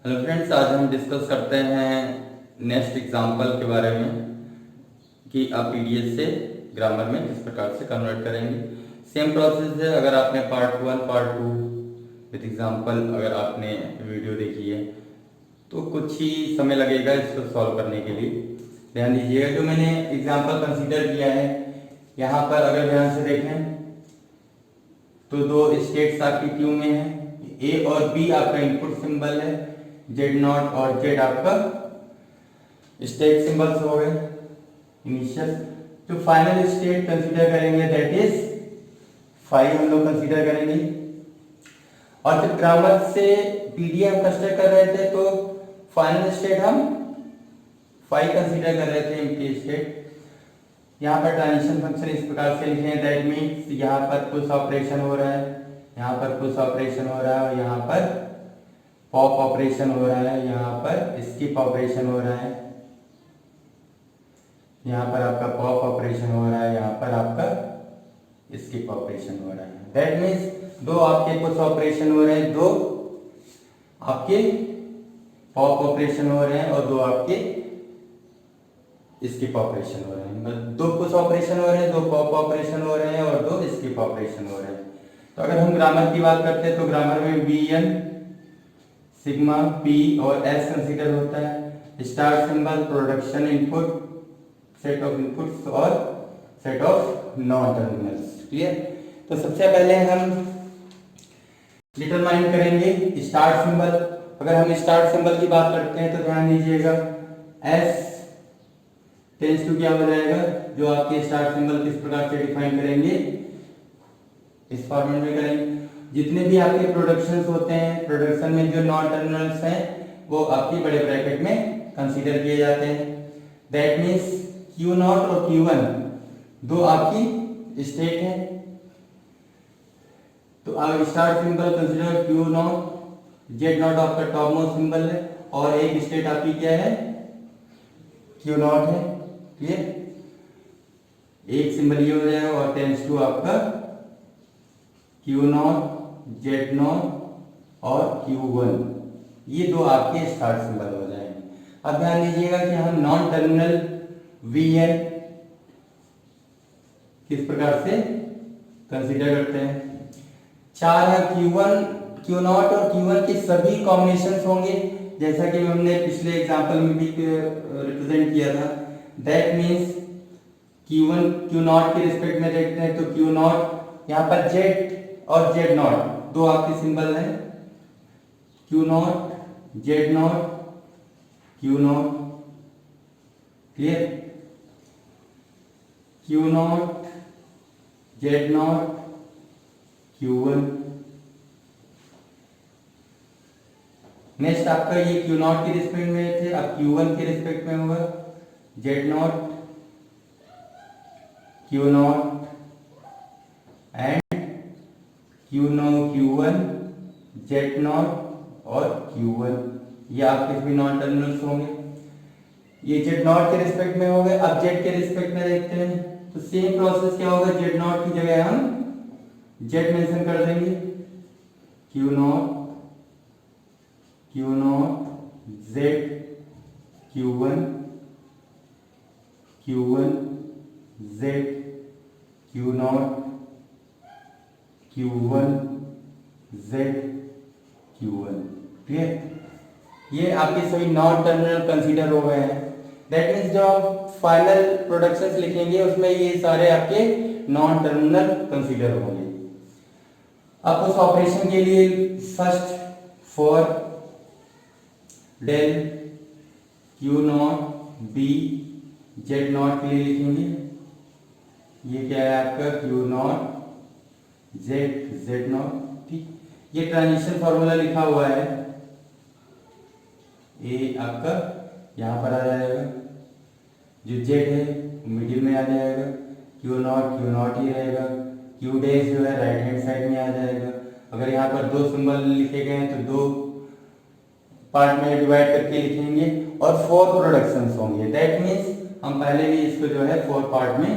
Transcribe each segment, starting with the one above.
Hello friends, आज हम discuss करते हैं नेक्स्ट एग्जांपल के बारे में कि आप पीडीएफ से ग्रामर में किस प्रकार से कन्वर्ट करेंगे। सेम प्रोसेस है। अगर आपने पार्ट 1 पार्ट 2 विद एग्जांपल अगर आपने वीडियो देखी है तो कुछ ही समय लगेगा इसको सॉल्व करने के लिए। ध्यान दीजिएगा, जो मैंने एग्जांपल कंसीडर किया है यहाँ पर अगर ध्यान से देखें तो दो स्टेट्स आपकी क्यू में है। ए और बी आपका इनपुट सिंबल है, जेड नॉट और जेड आपका स्टेट सिंबल्स हो गए इनिशियल। जो फाइनल स्टेट कंसीडर करेंगे दैट इज 5 हम लोग कंसीडर करेंगे। और जब ग्रामर से पीडीएफ कंसीडर कर रहे थे तो फाइनल स्टेट हम 5 कंसीडर कर रहे थे एम्प्टी स्टेट। यहाँ पर ट्रांजिशन फंक्शन इस प्रकार से लिखे हैं, दैट मीन्स यहाँ पर पुश ऑपरेशन हो रहा है, यहाँ पर पुश ऑपरेशन हो रहा है और यहाँ पर पॉप ऑपरेशन हो रहा है, यहाँ पर स्किप ऑपरेशन हो रहा है, यहाँ पर आपका पॉप ऑपरेशन हो रहा है, यहाँ पर आपका स्किप ऑपरेशन हो रहा है। दैट मीन्स दो आपके पुश ऑपरेशन हो रहे हैं, दो आपके पॉप ऑपरेशन हो रहे हैं और दो आपके स्किप ऑपरेशन हो रहे हैं। दो पुश ऑपरेशन हो रहे हैं, दो पॉप ऑपरेशन हो रहे हैं और दो स्किप ऑपरेशन हो रहे हैं। तो अगर हम ग्रामर की बात करते हैं तो ग्रामर में बी एन सिग्मा पी और एस कंसीडर होता है। Star symbol production input, set of inputs और set of non terminals. Clear. तो सबसे पहले हम डिटरमाइन करेंगे स्टार सिंबल। अगर हम स्टार सिंबल की बात करते हैं तो ध्यान दीजिएगा एस टेंस टू क्या हो जाएगा, जो आपके स्टार सिंबल किस प्रकार से डिफाइन करेंगे, इस फॉर्मेट में करेंगे। जितने भी आपके प्रोडक्शंस होते हैं, प्रोडक्शन में जो नॉन टर्मिनल्स हैं वो आपके बड़े ब्रैकेट में कंसीडर किए जाते हैं। दैट मीन्स Q0 और Q1 दो आपकी स्टेट है। तो आप star symbol consider Q0, Z0 आपका टॉप मोस्ट सिंबल है और एक स्टेट आपकी क्या है, Q0 है। क्लियर। एक सिंबल ये हो जाएगा और टेंस टू आपका Q0, Z0 और Q1, ये दो आपके स्टार सिंबल हो जाएंगे। अब ध्यान दीजिएगा कि हम नॉन टर्मिनल Vn किस प्रकार से कंसीडर करते हैं। चार है Q1, Q0 और Q1 के सभी कॉम्बिनेशंस होंगे, जैसा कि हमने पिछले एग्जांपल में भी रिप्रेजेंट किया था। दैट मीन्स Q1 Q0 के रिस्पेक्ट में देखते हैं तो Q0 यहाँ पर Z और Z0 दो आपके सिंबल हैं, Q0 Z0 Q0। Clear. Q0 Z0 Q1। Next आपका ये Q0 के रिस्पेक्ट में थे, अब Q1 के रिस्पेक्ट में होगा Z0 Q0 and Q0 Q1 Z0 और Q1, ये आपके भी नॉन टर्मिनल्स होंगे। ये Z0 के रिस्पेक्ट में हो गए। अब Z के रिस्पेक्ट में देखते हैं तो सेम प्रोसेस क्या होगा, Z0 की जगह हम Z मेंशन कर देंगे, Q0 Z Q1 Z Q0 Q1 Z Q1। Clear. ये आपके सभी नॉन टर्मिनल कंसीडर हो गए हैं। दैट मीन्स जो आप फाइनल प्रोडक्शंस लिखेंगे उसमें ये सारे आपके नॉन टर्मिनल कंसीडर होंगे। अब उस ऑपरेशन के लिए first for del Q0 B Z0 के लिए लिखेंगे। ये क्या है आपका Q0 Z0। ठीक, ये ट्रांजिशन फॉर्मूला लिखा हुआ है, ये आपका यहाँ पर आ जाएगा, जो Z है मिडिल में आ जाएगा, Q0 ही रहेगा, Q डैश जो है राइट हैंड साइड में आ जाएगा। अगर यहाँ पर दो सिंबल लिखे गए हैं तो दो पार्ट में डिवाइड करके लिखेंगे और 4 प्रोडक्शंस होंगे। दैट मीन्स हम पहले भी इसको जो है 4 पार्ट में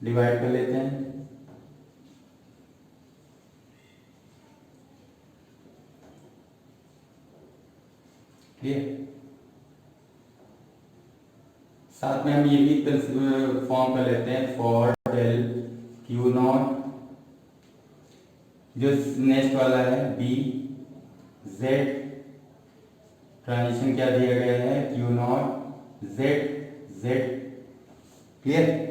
डिवाइड कर लेते हैं। क्लियर। साथ में हम ये भी फॉर्म कर लेते हैं फॉर डेल क्यू नॉट, जो नेक्स्ट वाला है बी जेड, ट्रांजिशन क्या दिया गया है Q naught Z Z. Clear.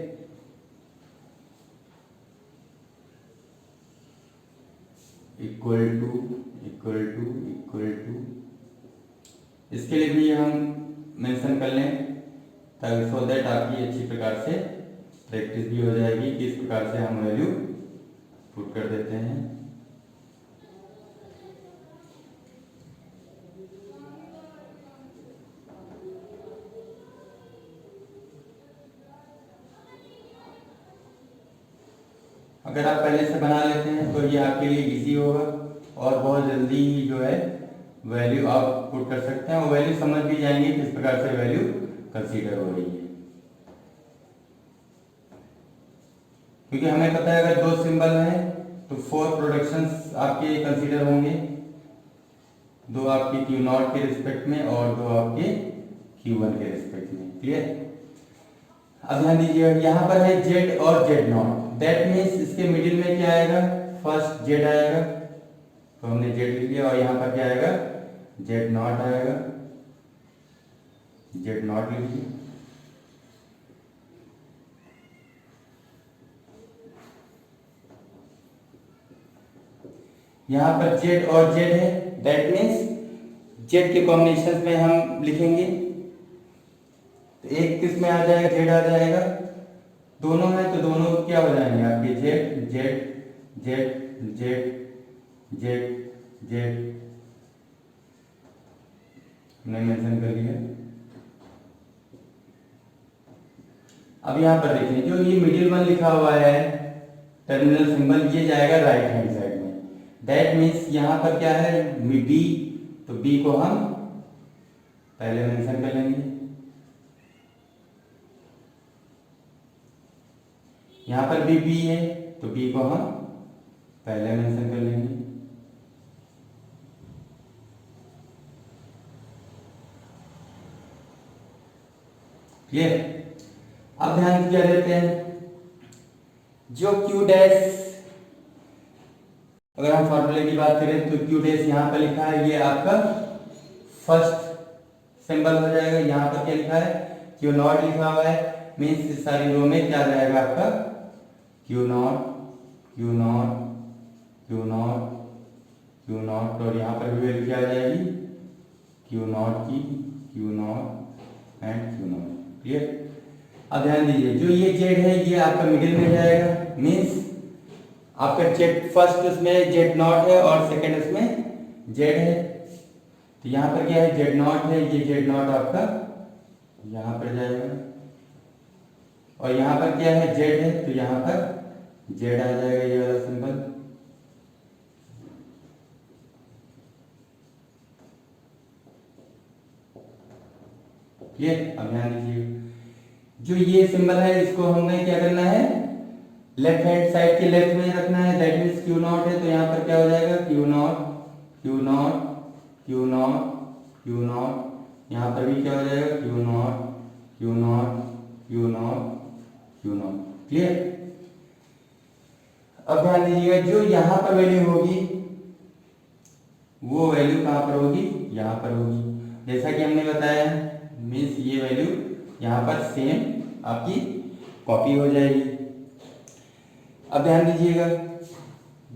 Equal to equal to equal to, इसके लिए भी हम मेंशन कर लें ताकि सो दैट आपकी अच्छी प्रकार से प्रैक्टिस भी हो जाएगी कि इस प्रकार से हम वैल्यू पुट कर देते हैं। अगर आप पहले से बना लेते हैं तो ये आपके लिए इजी होगा और बहुत जल्दी ही जो है वैल्यू आप पुट कर सकते हैं और वैल्यू समझ भी जाएंगे किस प्रकार से वैल्यू कंसीडर हो रही है। क्योंकि हमें पता है अगर दो सिंबल हैं तो 4 प्रोडक्शंस आपके कंसीडर होंगे, 2 आपके क्यू नॉट के रिस्पेक्ट में और 2 आपके Q1 के रिस्पेक्ट में। क्लियर। अब ध्यान दीजिए यहाँ पर है जेड और जेड नॉट, दैट मीन्स इसके मिडिल में क्या आएगा, फर्स्ट जेड आएगा तो हमने जेड लिख लिया, और यहाँ पर क्या आएगा जेड नॉट आएगा, जेड नॉट लिख लिया। यहाँ पर जेड और जेड है, दैट मीन्स जेड के कॉम्बिनेशन में हम लिखेंगे तो एक किस में आ जाएगा जेड आ जाएगा, दोनों है तो दोनों क्या हो जाएंगे आपके Z Z Z Z Z Z, हमने मेंशन कर लिया। अब यहाँ पर देखिए जो ये मिडिल वन लिखा हुआ है टर्मिनल सिंबल, ये जाएगा राइट हैंड साइड में, दैट मीन्स यहाँ पर क्या है बी, तो बी को हम पहले मेंशन कर लेंगे। यहाँ पर भी बी है तो बी को हम पहले मेंशन कर लेंगे। क्लियर। अब ध्यान क्या देते हैं जो क्यू डैश, अगर हम फॉर्मूले की बात करें तो क्यू डैश यहाँ पर लिखा है, ये आपका फर्स्ट सिंबल हो जाएगा। यहाँ पर क्या लिखा है क्यू नॉट लिखा हुआ है, मीन्स इस सारी रो में क्या जाएगा आपका Q not Q not Q not Q not, और यहाँ पर भी वैल्यू क्या आ जाएगी क्यू नॉट की, Q not and Q not. Clear. अब ध्यान दीजिए जो ये जेड है ये आपका मिडिल में जाएगा, मीन्स आपका जेड फर्स्ट उसमें जेड नॉट है और सेकंड उसमें जेड है, तो यहाँ पर क्या है जेड नॉट है, ये जेड नॉट आपका यहाँ पर जाएगा, और यहाँ पर क्या है जेड है तो यहाँ पर जेड आ जाएगा ये वाला सिंबल। क्लियर। अब ध्यान दीजिए जो ये सिंबल है इसको हमें क्या करना है लेफ्ट हैंड साइड के लेफ्ट में रखना है, दैट मीन्स क्यू नॉट है तो यहाँ पर क्या हो जाएगा Q not Q not Q not Q not, यहाँ पर भी क्या हो जाएगा Q not Q not Q not Q not. Clear. अब ध्यान दीजिएगा जो यहाँ पर वैल्यू होगी वो वैल्यू कहाँ पर होगी यहाँ पर होगी, जैसा कि हमने बताया मीन्स ये वैल्यू यहाँ पर सेम आपकी कॉपी हो जाएगी। अब ध्यान दीजिएगा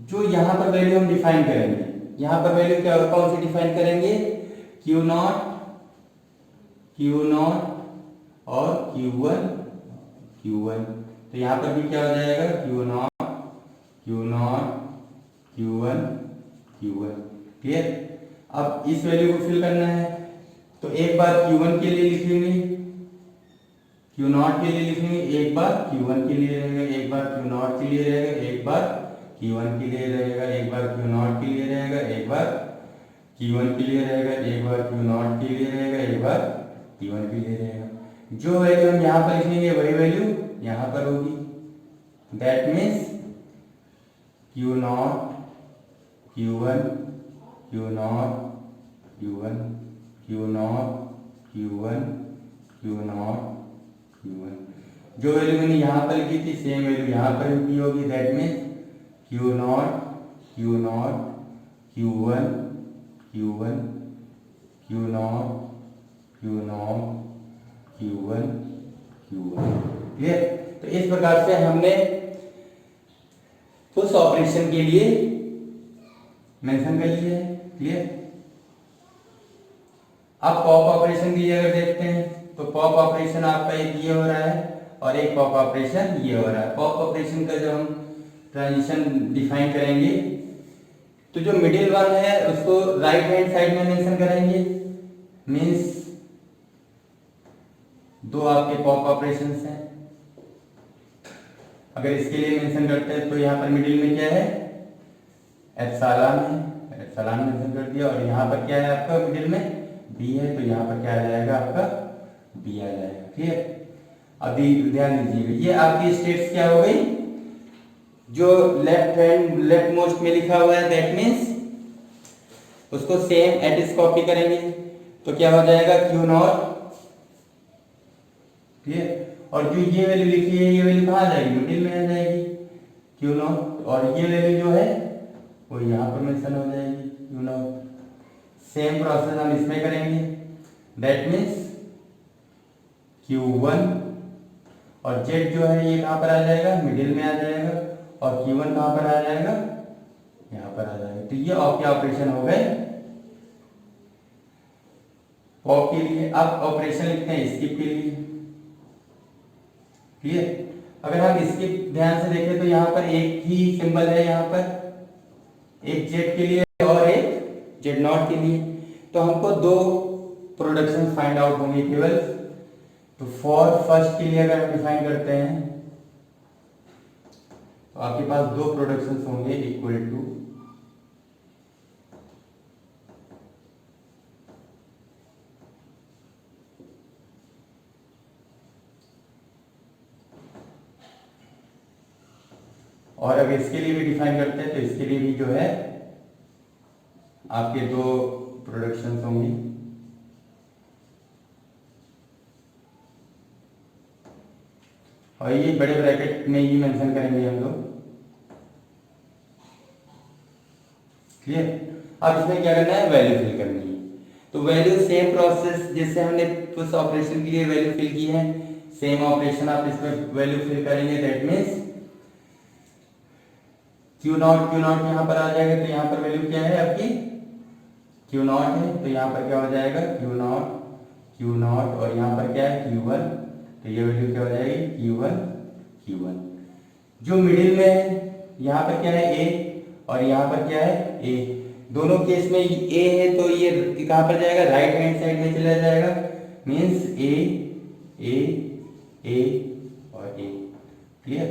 जो यहाँ पर वैल्यू हम डिफाइन करेंगे, यहाँ पर वैल्यू क्या कौन सी डिफाइन करेंगे क्यू नॉट और Q1, तो यहाँ पर भी क्या हो जाएगा क्यू नॉट Q1। क्लियर। अब इस वैल्यू को फिल करना है तो एक बार Q1 के लिए लिखेंगे, क्यू नॉट के लिए लिखेंगे, एक बार Q1 के लिए रहेगा, एक बार क्यू नॉट के लिए रहेगा, एक बार Q1 के लिए रहेगा, एक बार क्यू नॉट के लिए रहेगा, एक बार Q1 के लिए रहेगा, एक बार क्यू नॉट के लिए रहेगा, एक बार Q1 के लिए रहेगा। जो वैल्यू हम यहाँ पर लिखेंगे वही वैल्यू यहाँ पर होगी, that means Q not Q1 Q not Q1 Q not Q1 Q not Q1। जो वैल्यू मैंने यहाँ पर लिखी थी सेम वैल्यू यहाँ पर भी होगी, that means Q not Q1 Q1 Q not Q1 clear. तो इस प्रकार से हमने पुश ऑपरेशन के लिए मेंशन कर लिया है, क्लियर। अब पॉप ऑपरेशन की अगर देखते हैं तो पॉप ऑपरेशन आपका एक ये हो रहा है और एक पॉप ऑपरेशन ये हो रहा है। पॉप ऑपरेशन का जब हम ट्रांजिशन डिफाइन करेंगे तो जो मिडिल वन है उसको राइट हैंड साइड में मेंशन करेंगे, मींस दो आपके पॉप ऑपरेशंस हैं। अगर इसके लिए मेंशन करते हैं तो यहाँ पर मिडिल में क्या है, एप्सिलॉन है, एप्सिलॉन मेंशन कर दिया। और यहाँ पर क्या है आपका मिडिल में बी है, तो यहाँ पर क्या आ जाएगा आपका बी आ जाएगा, ठीक है। अभी ध्यान दीजिएगा ये आपकी स्टेट्स क्या हो गई, जो लेफ्ट मोस्ट में लिखा हुआ है दैट मीन्स उसको सेम एडिस कॉपी करेंगे तो क्या हो जाएगा क्यू नॉट, ठीक है। और जो ये वैल्यू लिखी है ये वैल्यू कहाँ आ जाएगी, मिडिल में आ जाएगी क्यू नॉट। और ये वैल्यू जो है वो यहाँ पर मेंशन हो जाएगी क्यू नॉट। सेम प्रोसेस हम इसमें करेंगे, दैट मीन्स Q1 और Z जो है ये कहाँ पर आ जाएगा, मिडिल में आ जाएगा। और Q1 कहाँ पर आ जाएगा, यहाँ पर आ जाएगा। तो ये आपके ऑपरेशन हो गए पॉप के लिए। अब ऑपरेशन लिखते हैं स्किप के लिए, क्लियर। अगर हम स्किप ध्यान से देखें तो यहाँ पर एक ही सिंबल है, यहाँ पर एक Z के लिए और एक Z नॉट के लिए। तो हमको दो प्रोडक्शन फाइंड आउट होंगे केवल। तो फॉर फर्स्ट के लिए अगर हम डिफाइन करते हैं तो आपके पास दो प्रोडक्शंस होंगे इक्वल टू और अगर इसके लिए भी डिफाइन करते हैं तो इसके लिए भी जो है आपके दो प्रोडक्शंस होंगी। और ये बड़े ब्रैकेट में ही मेंशन करेंगे हम लोग, क्लियर। अब इसमें क्या करना है, वैल्यू फिल करनी है। तो वैल्यू सेम प्रोसेस जैसे हमने पुश ऑपरेशन के लिए वैल्यू फिल की है, सेम ऑपरेशन आप इसमें वैल्यू फिल करेंगे। दैट मीन्स क्यू नॉट यहाँ पर आ जाएगा। तो यहाँ पर वैल्यू क्या है आपकी क्यू नॉट है, तो यहाँ पर क्या हो जाएगा क्यू नॉट और यहाँ पर क्या है Q1। तो ये वैल्यू क्या हो जाएगी Q1। जो मिडिल में है यहाँ पर क्या है A और यहाँ पर क्या है A। दोनों केस में A है तो ये कहाँ पर जाएगा, राइट हैंड साइड में चला जाएगा, मीन्स A और A, क्लियर।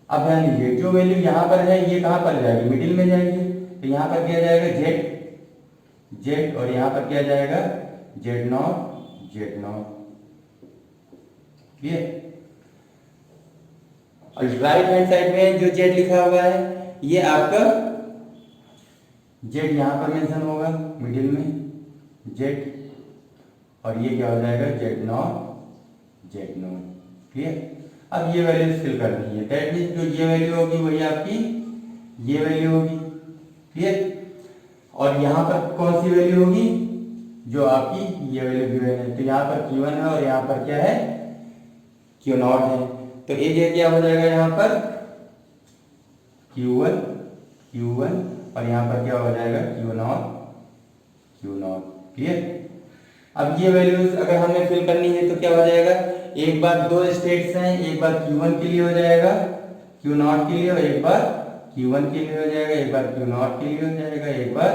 अब ध्यान दीजिए जो वैल्यू यहाँ पर है ये कहाँ पर जाएगी, मिडिल में जाएगी। तो यहाँ पर क्या जाएगा Z और यहाँ पर क्या जाएगा Z नॉट, क्लियर। और राइट हैंड साइड में जो Z लिखा हुआ है ये आपका Z यहाँ पर मेंशन होगा मिडिल में Z, और ये क्या हो जाएगा Z नॉट, क्लियर। अब ये वैल्यू फिल करनी है, दैट मीन्स जो ये वैल्यू होगी वही आपकी ये वैल्यू होगी, क्लियर। और यहाँ पर कौन सी वैल्यू होगी, जो आपकी ये वैल्यू गिवन है। तो यहाँ पर Q1 है और यहाँ पर क्या है Q नॉट है। तो ये क्या हो जाएगा यहाँ पर Q1 और यहाँ पर क्या हो जाएगा Q नॉट, क्लियर। अब ये वैल्यूज अगर हमें फिल करनी है तो क्या हो जाएगा, एक बार दो स्टेट्स हैं, एक बार Q1 के लिए हो जाएगा Q नॉट के लिए, और एक बार Q1 के लिए हो जाएगा, एक बार Q नॉट के लिए हो जाएगा, एक बार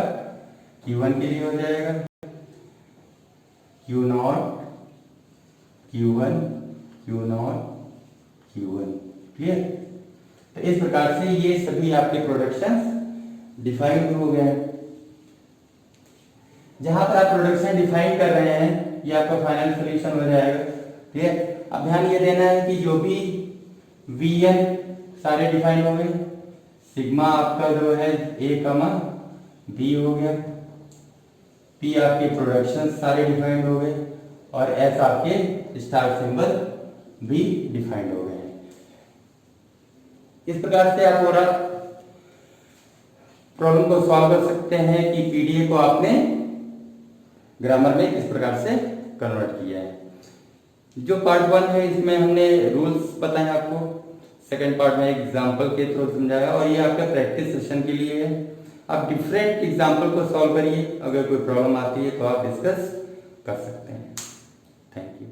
Q1 के लिए हो जाएगा। Q not Q1 clear. तो इस प्रकार से ये सभी आपके प्रोडक्शंस डिफाइंड हो गए हैं। जहां पर आप प्रोडक्शन डिफाइन कर रहे हैं ये आपका फाइनल सॉल्यूशन हो जाएगा, क्लियर। अब ध्यान ये देना है कि जो भी Vn सारे डिफाइन हो गए, सिग्मा आपका जो है A, B हो गया, पी आपके प्रोडक्शन सारे डिफाइंड हो गए और एस आपके स्टार सिंबल भी डिफाइंड हो गए हैं। इस प्रकार से आप पूरा प्रॉब्लम को सॉल्व कर सकते हैं कि पीडीए को आपने ग्रामर में किस प्रकार से कन्वर्ट किया है। जो पार्ट 1 है इसमें हमने रूल्स बताए आपको, सेकंड पार्ट में एग्जांपल के थ्रू समझाया और ये आपका प्रैक्टिस सेशन के लिए है। आप डिफरेंट एग्जांपल को सॉल्व करिए, अगर कोई प्रॉब्लम आती है तो आप डिस्कस कर सकते हैं। Thank you.